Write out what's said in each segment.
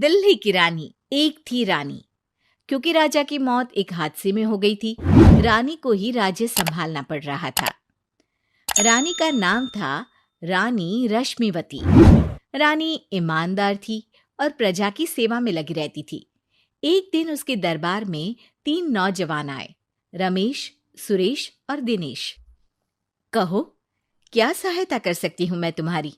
दिल्ली की रानी। एक थी रानी। क्योंकि राजा की मौत एक हादसे में हो गई थी, रानी को ही राज्य संभालना पड़ रहा था। रानी का नाम था रानी रश्मिवती। रानी ईमानदार थी और प्रजा की सेवा में लगी रहती थी। एक दिन उसके दरबार में 3 नौजवान आए, रमेश, सुरेश और दिनेश। कहो, क्या सहायता कर सकती हूँ मैं तुम्हारी?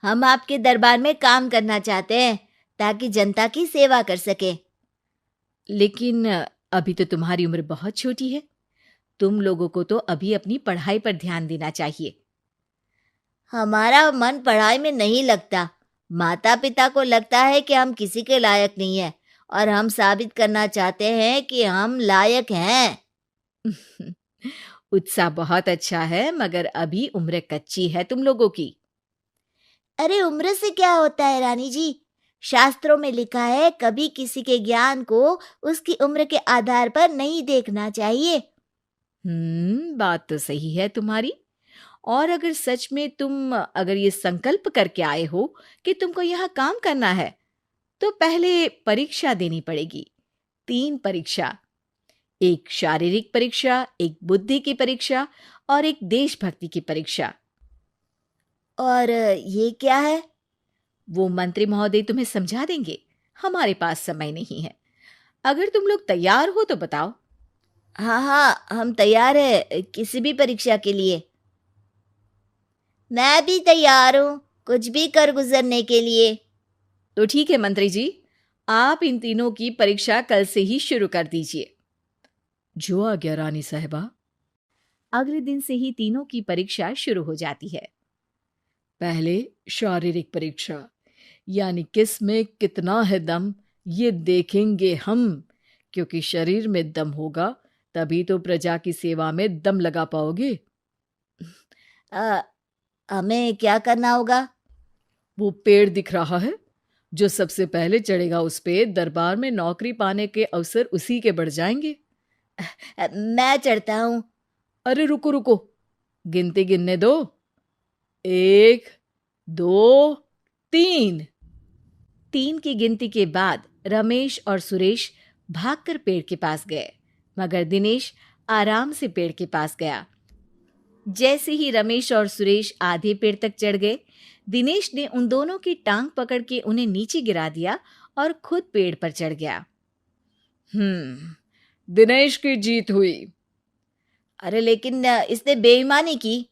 हम आपके दरबार में काम करना चाहते हैं ताकि जनता की सेवा कर सके। लेकिन अभी तो तुम्हारी उम्र बहुत छोटी है। तुम लोगों को तो अभी अपनी पढ़ाई पर ध्यान देना चाहिए। हमारा मन पढ़ाई में नहीं लगता। माता पिता को लगता है कि हम किसी के लायक नहीं है और हम साबित करना चाहते हैं कि हम लायक हैं। उत्साह बहुत अच्छा है, मगर अभी उम्र कच्ची है तुम लोगों की। अरे उम्र से क्या होता है रानी जी? शास्त्रों में लिखा है कभी किसी के ज्ञान को उसकी उम्र के आधार पर नहीं देखना चाहिए। बात तो सही है तुम्हारी। और अगर सच में तुम ये संकल्प करके आए हो कि तुमको यहाँ काम करना है, तो पहले परीक्षा देनी पड़ेगी। 3 परीक्षा, एक शारीरिक परीक्षा, एक बुद्धि की परीक्षा और एक देशभक्ति की परीक्षा। और ये क्या है? वो मंत्री महोदय तुम्हें समझा देंगे। हमारे पास समय नहीं है। अगर तुम लोग तैयार हो तो बताओ। हाँ हाँ, हम तैयार है किसी भी परीक्षा के लिए। मैं भी तैयार हूँ कुछ भी कर गुजरने के लिए। तो ठीक है मंत्री जी, आप इन तीनों की परीक्षा कल से ही शुरू कर दीजिए। जो आ गया रानी साहिबा। अगले दिन से ही तीनों की परीक्षा शुरू हो जाती है। पहले शारीरिक परीक्षा, यानी किस में कितना है दम, ये देखेंगे हम। क्योंकि शरीर में दम होगा तभी तो प्रजा की सेवा में दम लगा पाओगे। हमें क्या करना होगा? वो पेड़ दिख रहा है, जो सबसे पहले चढ़ेगा उस पे दरबार में नौकरी पाने के अवसर उसी के बढ़ जाएंगे। मैं चढ़ता हूँ। अरे रुको रुको, गिनती गिनने दो। 1, 2, 3। 3 की गिनती के बाद रमेश और सुरेश भागकर पेड़ के पास गए, मगर दिनेश आराम से पेड़ के पास गया। जैसे ही रमेश और सुरेश आधे पेड़ तक चढ़ गए, दिनेश ने उन दोनों की टांग पकड़ के उन्हें नीचे गिरा दिया और खुद पेड़ पर चढ़ गया। दिनेश की जीत हुई। अरे लेकिन इसने बेईमानी की।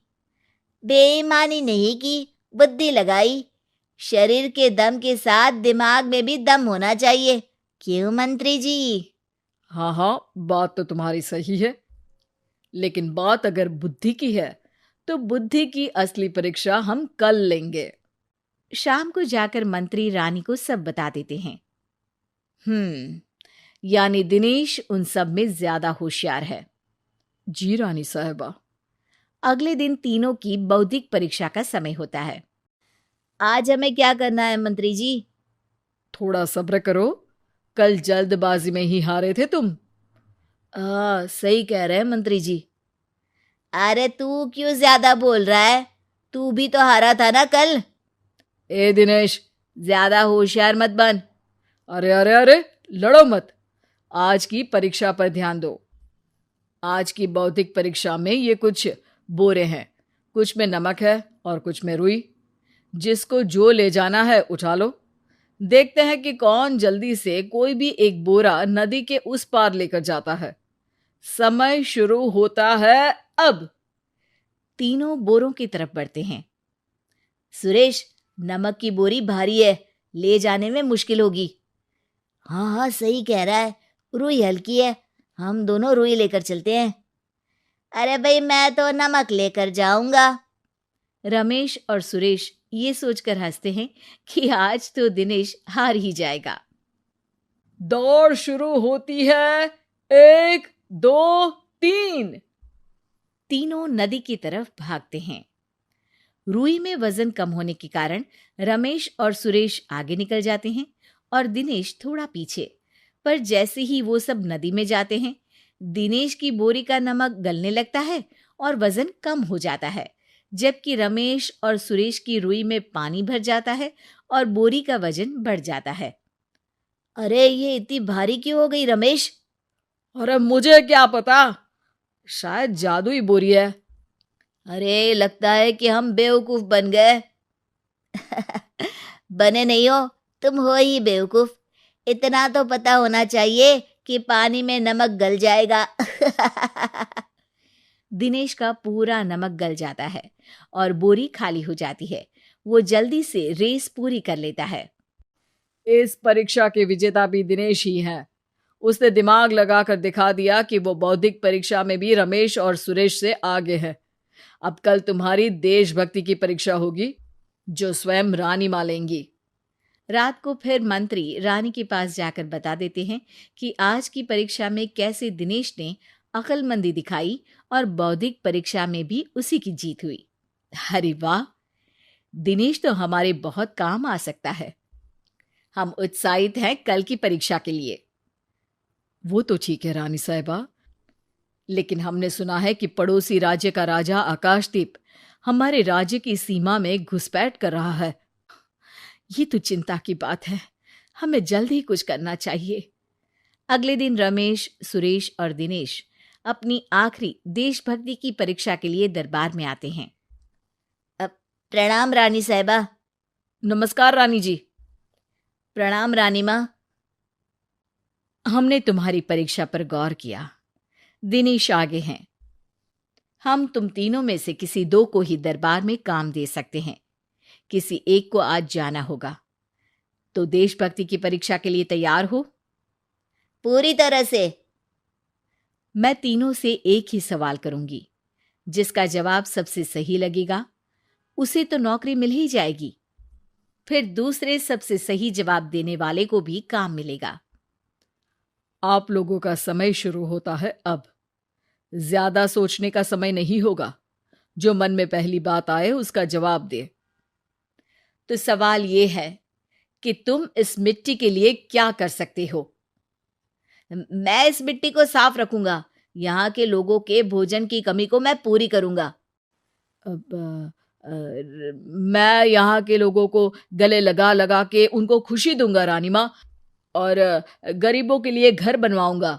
बेईमानी नहीं की, बुद्धि लगाई। शरीर के दम के साथ दिमाग में भी दम होना चाहिए। क्यों मंत्री जी? हाँ हाँ, बात तो तुम्हारी सही है, लेकिन बात अगर बुद्धि की है तो बुद्धि की असली परीक्षा हम कल लेंगे। शाम को जाकर मंत्री रानी को सब बता देते हैं। यानी दिनेश उन सब में ज्यादा होशियार है। जी रानी साहिबा। अगले दिन तीनों की बौद्धिक परीक्षा का समय होता है। आज हमें क्या करना है मंत्री जी? थोड़ा सब्र करो, कल जल्दबाजी में ही हारे थे तुम। सही कह रहे हैं मंत्री जी। अरे तू क्यों ज्यादा बोल रहा है? तू भी तो हारा था ना कल। ए दिनेश, ज्यादा होशियार मत बन। अरे अरे अरे, लड़ो मत। आज की परीक्षा पर ध्यान दो। आज की बौद्धिक परीक्षा में ये कुछ बोरे हैं, कुछ में नमक है और कुछ में रुई। जिसको जो ले जाना है उठा लो। देखते हैं कि कौन जल्दी से कोई भी एक बोरा नदी के उस पार लेकर जाता है। समय शुरू होता है अब। तीनों बोरों की तरफ बढ़ते हैं। सुरेश, नमक की बोरी भारी है, ले जाने में मुश्किल होगी। हाँ हाँ, सही कह रहा है, रुई हल्की है, हम दोनों रुई लेकर चलते हैं। अरे भाई, मैं तो नमक लेकर जाऊंगा। रमेश और सुरेश ये सोचकर हंसते हैं कि आज तो दिनेश हार ही जाएगा। दौड़ शुरू होती है। 1, 2, 3। तीनों नदी की तरफ भागते हैं। रुई में वजन कम होने के कारण रमेश और सुरेश आगे निकल जाते हैं और दिनेश थोड़ा पीछे। पर जैसे ही वो सब नदी में जाते हैं, दिनेश की बोरी का नमक गलने लगता है और वजन कम हो जाता है, जबकि रमेश और सुरेश की रुई में पानी भर जाता है और बोरी का वजन बढ़ जाता है। अरे ये इतनी भारी क्यों हो गई रमेश? अरे मुझे क्या पता, शायद जादुई बोरी है। अरे लगता है कि हम बेवकूफ बन गए। बने नहीं हो, तुम हो ही बेवकूफ। इतना तो पता होना चाहिए कि पानी में नमक गल जाएगा। दिनेश का पूरा नमक गल जाता है और बोरी खाली हो जाती है। वो जल्दी से रेस पूरी कर लेता है। इस परीक्षा के विजेता भी दिनेश ही हैं। उसने दिमाग लगाकर दिखा दिया कि वो बौद्धिक परीक्षा में भी रमेश और सुरेश से आगे है। अब कल तुम्हारी देशभक्ति की परीक्षा होगी, जो स्वयं रानी माँ लेंगी। रात को फिर मंत्री रानी के पास जाकर बता देते हैं कि आज की परीक्षा में कैसे दिनेश ने अक्लमंदी दिखाई और बौद्धिक परीक्षा में भी उसी की जीत हुई। अरे वाह, दिनेश तो हमारे बहुत काम आ सकता है। हम उत्साहित हैं कल की परीक्षा के लिए। वो तो ठीक है रानी साहिबा, लेकिन हमने सुना है कि पड़ोसी राज्य का राजा आकाशदीप हमारे राज्य की सीमा में घुसपैठ कर रहा है। ये तो चिंता की बात है। हमें जल्द ही कुछ करना चाहिए। अगले दिन रमेश, सुरेश और दिनेश अपनी आखिरी देशभक्ति की परीक्षा के लिए दरबार में आते हैं। प्रणाम रानी साहिबा। नमस्कार रानी जी। प्रणाम रानी माँ। हमने तुम्हारी परीक्षा पर गौर किया। दिनेश आगे हैं। हम तुम तीनों में से किसी दो को ही दरबार में काम दे सकते हैं। किसी एक को आज जाना होगा। तो देशभक्ति की परीक्षा के लिए तैयार हो? पूरी तरह से। मैं तीनों से एक ही सवाल करूंगी। जिसका जवाब सबसे सही लगेगा उसे तो नौकरी मिल ही जाएगी। फिर दूसरे सबसे सही जवाब देने वाले को भी काम मिलेगा। आप लोगों का समय शुरू होता है अब। ज्यादा सोचने का समय नहीं होगा। जो मन में पहली बात आए उसका जवाब दे। तो सवाल यह है कि तुम इस मिट्टी के लिए क्या कर सकते हो? मैं इस मिट्टी को साफ रखूंगा। यहाँ के लोगों के भोजन की कमी को मैं पूरी करूंगा। मैं यहाँ के लोगों को गले लगा लगा के उनको खुशी दूंगा रानी माँ, और गरीबों के लिए घर बनवाऊंगा।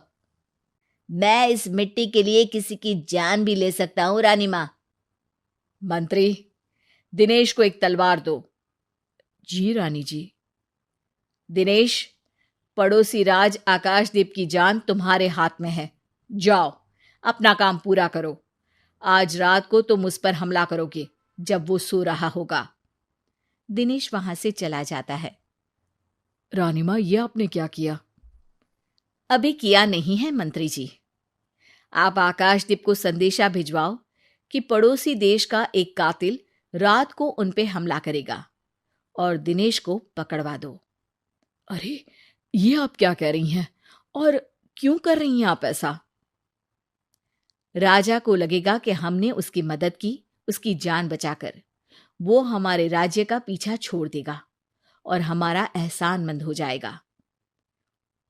मैं इस मिट्टी के लिए किसी की जान भी ले सकता हूँ रानी माँ। मंत्री, दिनेश को एक तलवार दो। जी रानी जी। दिनेश, पड़ोसी राज आकाशदीप की जान तुम्हारे हाथ में है। जाओ, अपना काम पूरा करो। आज रात को तुम उस पर हमला करोगे जब वो सो रहा होगा। दिनेश वहां से चला जाता है। रानी माँ, ये आपने क्या किया? अभी किया नहीं है मंत्री जी। आप आकाशदीप को संदेशा भिजवाओ कि पड़ोसी देश का एक कातिल रात को उन पे हमला करेगा और दिनेश को पकड़वा दो। अरे, ये आप क्या कह रही हैं? और क्यों कर रही हैं आप ऐसा? राजा को लगेगा कि हमने उसकी मदद की, उसकी जान बचाकर। वो हमारे राज्य का पीछा छोड़ देगा और हमारा एहसानमंद हो जाएगा।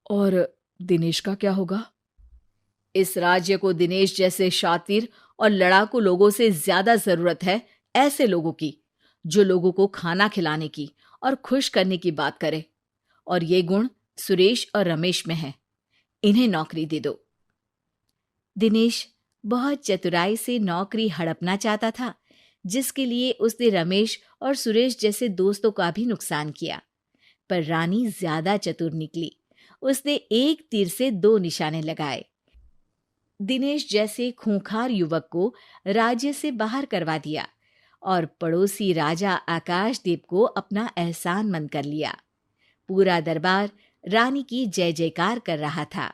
और दिनेश का क्या होगा? इस राज्य को दिनेश जैसे शातिर और लड़ाकू लोगों से ज्यादा जरूरत है, ऐसे लोगों की जो लोगों को खाना खिलाने की और खुश करने की बात करे। और ये गुण सुरेश और रमेश में है। इन्हें नौकरी दे दो। दिनेश बहुत चतुराई से नौकरी हड़पना चाहता था, जिसके लिए उसने रमेश और सुरेश जैसे दोस्तों का भी नुकसान किया। पर रानी ज्यादा चतुर निकली। उसने एक तीर से दो निशाने लगाए। दिनेश जैसे खूंखार युवक को राज्य से बाहर करवा दिया और पड़ोसी राजा आकाशदीप को अपना एहसानमंद कर लिया। पूरा दरबार रानी की जय जयकार कर रहा था।